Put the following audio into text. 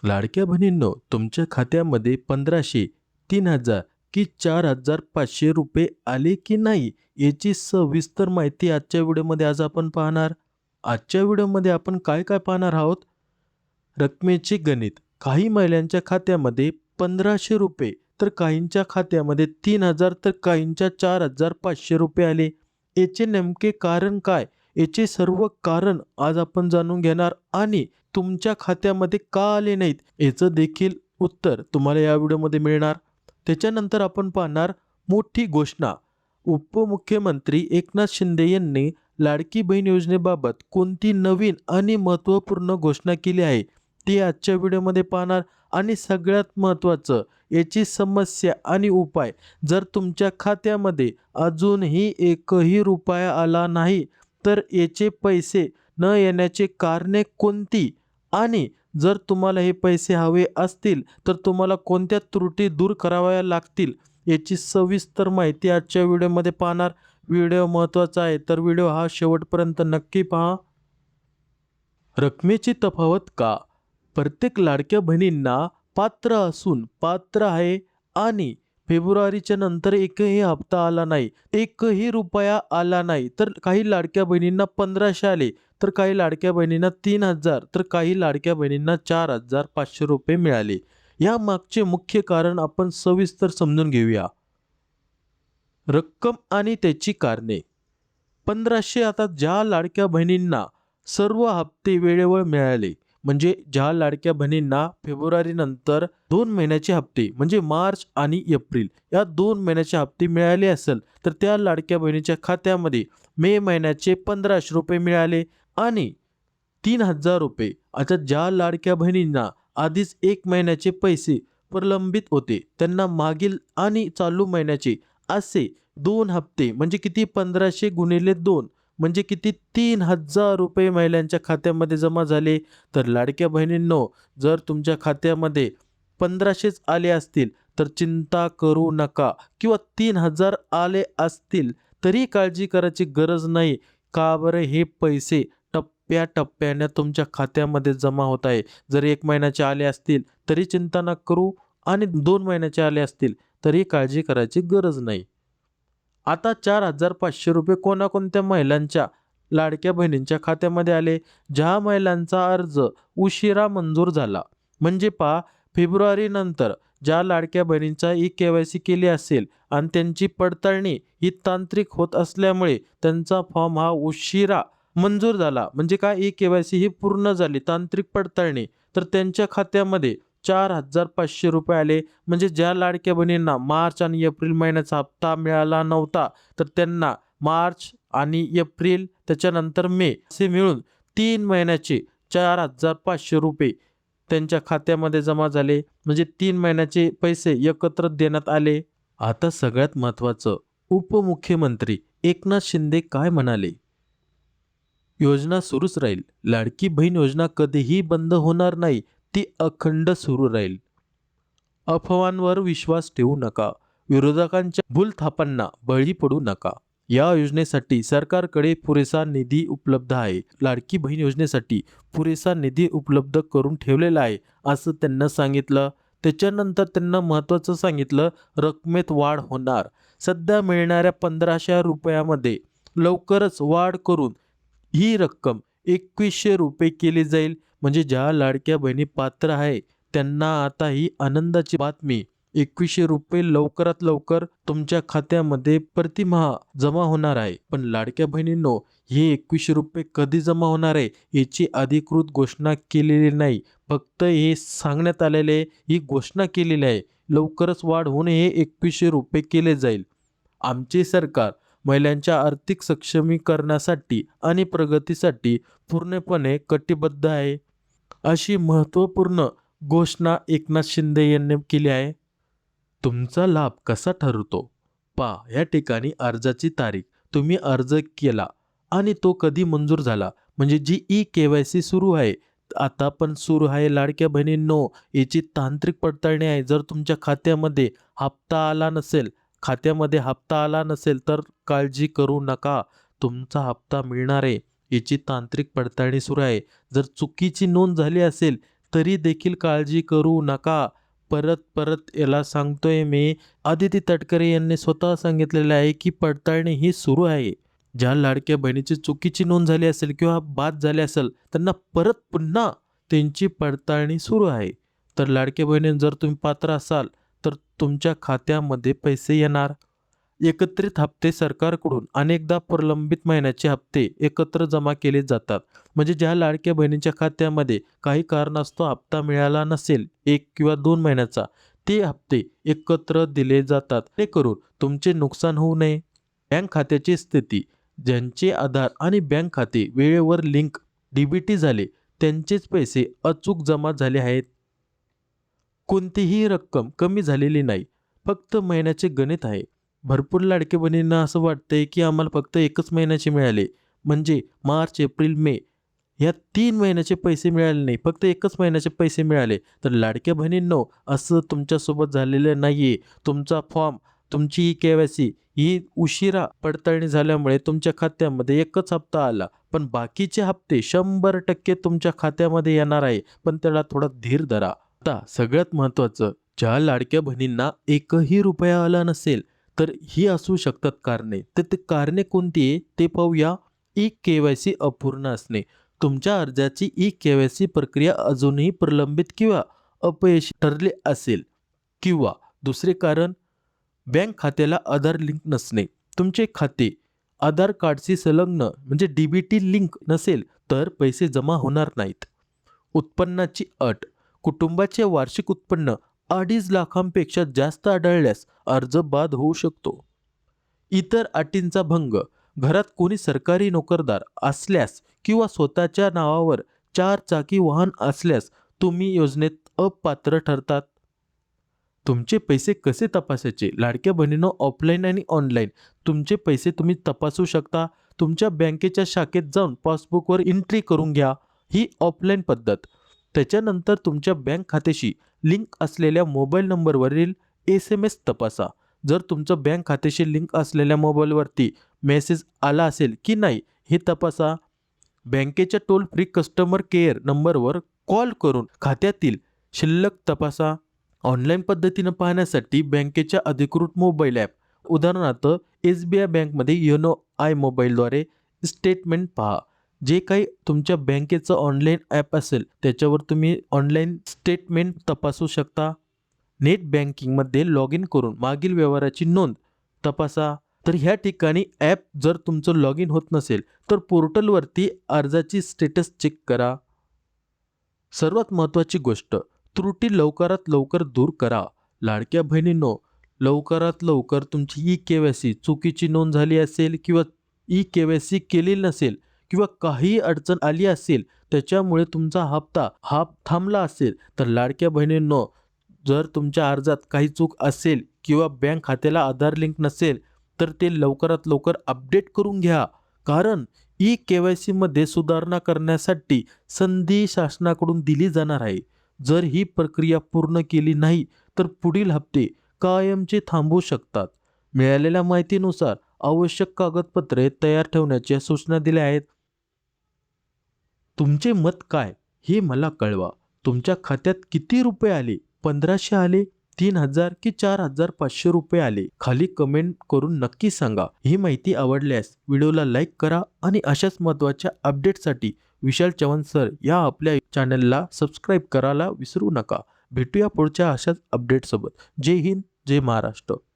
लाडक्या बहिणींनो, तुमच्या खात्यामध्ये 1500, 3000 की 4500 रुपये आले की नाही याची सविस्तर माहिती आजच्या व्हिडिओमध्ये आज आपण पाहणार. आजच्या व्हिडिओमध्ये आपण काय काय पाहणार आहोत? रकमेचे गणित. काही महिलांच्या खात्यामध्ये 1500 रुपये तर काहींच्या खात्यामध्ये 3000 तर काहींच्या 4500 रुपये आले. याचे नेमके कारण काय? याचे सर्व कारण आज आपण जाणून घेणार आणि तुमच्या खात्यामध्ये का आले नाहीत याचं देखील उत्तर तुम्हाला या व्हिडिओमध्ये मिळणार. त्याच्यानंतर आपण पाहणार मोठी घोषणा. उपमुख्यमंत्री एकनाथ शिंदे यांनी लाडकी बहीण योजनेबाबत कोणती नवीन आणि महत्त्वपूर्ण घोषणा केली आहे ते आजच्या व्हिडिओमध्ये पाहणार. आणि सगळ्यात महत्त्वाचं याची समस्या आणि उपाय. जर तुमच्या खात्यामध्ये अजूनही एकही रुपया आला नाही तर याचे पैसे न येण्याचे कारणे कोणती आणि जर तुम्हाला हे पैसे हवे असतील तर तुम्हाला कोणत्या त्रुटी दूर कराव्या लागतील याची सविस्तर माहिती आजच्या व्हिडिओमध्ये पाहणार. व्हिडिओ महत्त्वाचा आहे तर व्हिडिओ हा शेवटपर्यंत नक्की पहा. रकमेची तफावत का? प्रत्येक लाडक्या बहिणींना पात्र असून पात्र आहे आणि फेब्रुवारीच्या नंतर एकही हप्ता आला नाही, एकही रुपया आला नाही. तर काही लाडक्या बहिणींना 1500 आले तर काही लाडक्या बहिणींना 3000 तर काही लाडक्या बहिणींना 4500 रुपये मिळाले. या मागचे मुख्य कारण आपण सविस्तर समजून घेऊया. रक्कम आणि त्याची कारणे. 1500 आता ज्या लाडक्या बहिणींना सर्व हप्ते वेळेवर मिळाले, म्हणजे ज्या लाडक्या बहिणींना फेब्रुवारी नंतर 2 महिन्याचे हप्ते म्हणजे मार्च आणि एप्रिल या 2 महिन्याचे हप्ते मिळाले असेल तर त्या लाडक्या बहिणीच्या खात्यामध्ये मे महिन्याचे 1500 रुपये मिळाले आणि 3000 रुपये. आता ज्या लाडक्या बहिणींना आधीच 1 महिन्याचे पैसे प्रलंबित होते त्यांना मागील आणि चालू महिन्याचे असे 2 हप्ते म्हणजे किती 1500 गुणिले 2 म्हणजे किती 3000 रुपये महिलांच्या खात्यामध्ये जमा झाले. तर लाडक्या बहिणींनो, जर तुमच्या खात्यामध्ये 1500च आले असतील तर चिंता करू नका किंवा 3000 आले असतील तरी काळजी करायची गरज नाही. का बरं? हे पैसे टप्प्याटप्प्याने तुमच्या खात्यामध्ये जमा होत आहे. जर 1 महिन्याचे आले असतील तरी चिंता नका करू आणि 2 महिन्याचे आले असतील तरी काळजी करायची गरज नाही. आता 4500 रुपये कोणत्या महिलांच्या लाडक्या बहिणींच्या खात्यामध्ये आले? ज्या महिलांचा अर्ज उशिरा मंजूर झाला, म्हणजे फेब्रुवारी नंतर ज्या लाडक्या बहिणींचा ई-के-वाय-सी केली असेल आणि त्यांची पडताळणी ही तांत्रिक होत असल्यामुळे त्यांचा फॉर्म हा उशिरा मंजूर झाला, म्हणजे काय ई-के-वाय-सी ही पूर्ण झाली तांत्रिक पडताळणी, तर त्यांच्या खात्यामध्ये 4500 रुपये आले. म्हणजे ज्या लाडक्या बहिणींना मार्च आणि एप्रिल महिन्याचा हप्ता मिळाला नव्हता तर त्यांना मार्च आणि एप्रिल त्याच्यानंतर मे असे मिळून 3 महिन्याचे 4500 रुपये त्यांच्या खात्यामध्ये जमा झाले. म्हणजे 3 महिन्याचे पैसे एकत्र देण्यात आले. आता सगळ्यात महत्त्वाचं, उपमुख्यमंत्री एकनाथ शिंदे काय म्हणाले? योजना सुरूच राहील. लाडकी बहीण योजना कधीही बंद होणार नाही, ती अखंड सुरू राहील. अफवांवर विश्वास ठेवू नका. विरोधकांच्या भूलथापांना बळी पडू नका. या योजनेसाठी सरकारकडे पुरेसा निधी उपलब्ध आहे. लाडकी बहीण योजनेसाठी पुरेसा निधी उपलब्ध करून ठेवलेला आहे असं त्यांना सांगितलं. त्याच्यानंतर त्यांना महत्त्वाचं सांगितलं, रकमेत वाढ होणार. सध्या मिळणाऱ्या 1500 रुपयामध्ये लवकरच वाढ करून ही रक्कम 2100 रुपये केली जाईल. म्हणजे ज्या लाडक्या बहिणी पात्र आहे त्यांना आता ही आनंदाची बातमी, 2100 रुपये लवकरात लवकर तुमच्या खात्यामध्ये प्रतिमाह जमा होणार आहे. पण लाडक्या बहिणींनो, हे 2100 रुपये कधी जमा होणार आहे याची अधिकृत घोषणा केलेली नाही. फक्त हे सांगण्यात आलेले, ही घोषणा केलेली आहे. लवकरच वाढ होऊन हे 2100 रुपये केले जाईल. आमचे सरकार महिलांच्या आर्थिक सक्षमीकरणासाठी आणि प्रगतीसाठी पूर्णपणे कटिबद्ध आहे, अशी महत्त्वपूर्ण घोषणा एकनाथ शिंदे यांनी केली आहे. तुमचा लाभ कसा ठरतो? या ठिकाणी अर्जाची तारीख, तुम्ही अर्ज केला आणि तो कधी मंजूर झाला, म्हणजे जी ई-के-वाय-सी सुरू आहे, आता पण सुरू आहे लाडक्या बहिणींनो, याची तांत्रिक पडताळणी आहे. जर तुमच्या खात्यामध्ये हप्ता आला नसेल तर काळजी करू नका, तुमचा हप्ता मिळणार आहे. याची तांत्रिक पडताळणी सुरू आहे. जर चुकीची नोंद झाली असेल तरी देखील काळजी करू नका. परत परत याला सांगतोय मी. आदिती तटकरे यांनी स्वतः सांगितलेलं आहे की पडताळणी ही सुरू आहे. ज्या लाडक्या बहिणीची चुकीची नोंद झाली असेल किंवा बाद झाली असेल त्यांना परत पुन्हा त्यांची पडताळणी सुरू आहे. तर लाडक्या बहिणींनो, जर तुम्ही पात्र असाल तर तुमच्या खात्यामध्ये पैसे येणार. एकत्रित हप्ते सरकारकडून अनेकदा प्रलंबित महिन्याचे हप्ते एकत्र जमा केले जातात. म्हणजे ज्या लाडक्या बहिणींच्या खात्यामध्ये काही कारणास्तव हप्ता मिळाला नसेल 1 किंवा 2 महिन्याचा, ते हप्ते एकत्र दिले जातात. ते करून तुमचे नुकसान होऊ नये. बँक खात्याची स्थिती. ज्यांचे आधार आणि बँक खाते वेळेवर लिंक डीबीटी झाले त्यांचेच पैसे अचूक जमा झाले आहेत. कोणतीही रक्कम कमी झालेली नाही. फक्त महिन्याचे गणित आहे. भरपूर लाडक्या बहिणींना असं वाटतंय की आम्हाला फक्त 1च महिन्याचे मिळाले. म्हणजे मार्च, एप्रिल, मे या 3 महिन्याचे पैसे मिळाले नाही. फक्त 1च महिन्याचे पैसे मिळाले. तर लाडक्या बहिणींनो, असं तुमच्यासोबत झालेलं नाहीये. तुमचा फॉर्म, तुमची KYC ही उशिरा पडताळणी झाल्यामुळे तुमच्या खात्यामध्ये 1च हप्ता आला. पण बाकीचे हप्ते 100% तुमच्या खात्यामध्ये येणार आहे. पण त्याला थोडा धीर धरा. आता सगळ्यात महत्त्वाचं, ज्या लाडक्या बहिणींना 1ही रुपया आला नसेल तर ही असू शकतात कारणे. तर ते कारणे कोणती आहे ते पाहूया. KYC अपूर्ण असणे. तुमच्या अर्जाची KYC प्रक्रिया अजूनही प्रलंबित किंवा अपयशी ठरली असेल. किंवा दुसरे कारण, बँक खात्याला आधार लिंक नसणे. तुमचे खाते आधार कार्डशी संलग्न म्हणजे डीबीटी लिंक नसेल तर पैसे जमा होणार नाहीत. उत्पन्नाची अट. कुटुंबाचे वार्षिक उत्पन्न 2.5 लाखांपेक्षा जास्त आढळल्यास अर्ज बाद होऊ शकतो. इतर अटींचा भंग. घरात कोणी सरकारी नोकरदार असल्यास किंवा स्वतःच्या नावावर 4 चाकी वाहन असल्यास तुम्ही योजनेत अपात्र ठरतात. तुमचे पैसे कसे तपासायचे? लाडक्या बहिणींनो, ऑफलाईन आणि ऑनलाईन तुमचे पैसे तुम्ही तपासू शकता. तुमच्या बँकेच्या शाखेत जाऊन पासबुकवर एंट्री करून घ्या. ही ऑफलाईन पद्धत. त्याच्यानंतर तुमच्या बँक खात्याशी लिंक असलेल्या मोबाईल नंबरवरील SMS तपासा. जर तुमचं बँक खात्याशी लिंक असलेल्या मोबाईलवरती मेसेज आला असेल की नाही हे तपासा. बँकेच्या टोल फ्री कस्टमर केअर नंबरवर कॉल करून खात्यातील शिल्लक तपासा. ऑनलाईन पद्धतीनं पाहण्यासाठी बँकेच्या अधिकृत मोबाईल ॲप, उदाहरणार्थ SBI बँकमध्ये योनो आय मोबाईलद्वारे स्टेटमेंट पहा. जे काही तुमच्या बँकेचं ऑनलाईन ॲप असेल त्याच्यावर तुम्ही ऑनलाईन स्टेटमेंट तपासू शकता. नेट बँकिंगमध्ये लॉग इन करून मागील व्यवहाराची नोंद तपासा. तर ह्या ठिकाणी ॲप जर तुमचं लॉग इन होत नसेल तर पोर्टलवरती अर्जाची स्टेटस चेक करा. सर्वात महत्त्वाची गोष्ट, त्रुटी लवकरात लवकर दूर करा. लाडक्या बहिणींनो, लवकरात लवकर तुमची KYC चुकीची नोंद झाली असेल किंवा KYC केलेली नसेल किंवा काही अडचण आली असेल त्याच्यामुळे तुमचा हप्ता थांबला असेल तर लाडक्या बहिणींनो, जर तुमच्या अर्जात काही चूक असेल किंवा बँक खात्याला आधार लिंक नसेल तर ते लवकरात लवकर अपडेट करून घ्या. कारण KYC मध्ये सुधारणा करण्यासाठी संधी शासनाकडून दिली जाणार आहे. जर ही प्रक्रिया पूर्ण केली नाही तर पुढील हप्ते कायमचे थांबू शकतात. मिळालेल्या माहितीनुसार आवश्यक कागदपत्रे तयार ठेवण्याच्या सूचना दिल्या आहेत. तुमचे मत काय हे मला कळवा. तुमच्या खात्यात किती रुपये आले? 1500 आले, 3000 की 4500 रुपये आले? खाली कमेंट करून नक्की सांगा. ही माहिती आवडल्यास व्हिडिओला लाईक करा आणि अशाच महत्त्वाच्या अपडेटसाठी विशाल चव्हाण सर या आपल्या चॅनलला सबस्क्राईब करायला विसरू नका. भेटूया पुढच्या अशाच अपडेटसोबत. जय हिंद, जय महाराष्ट्र.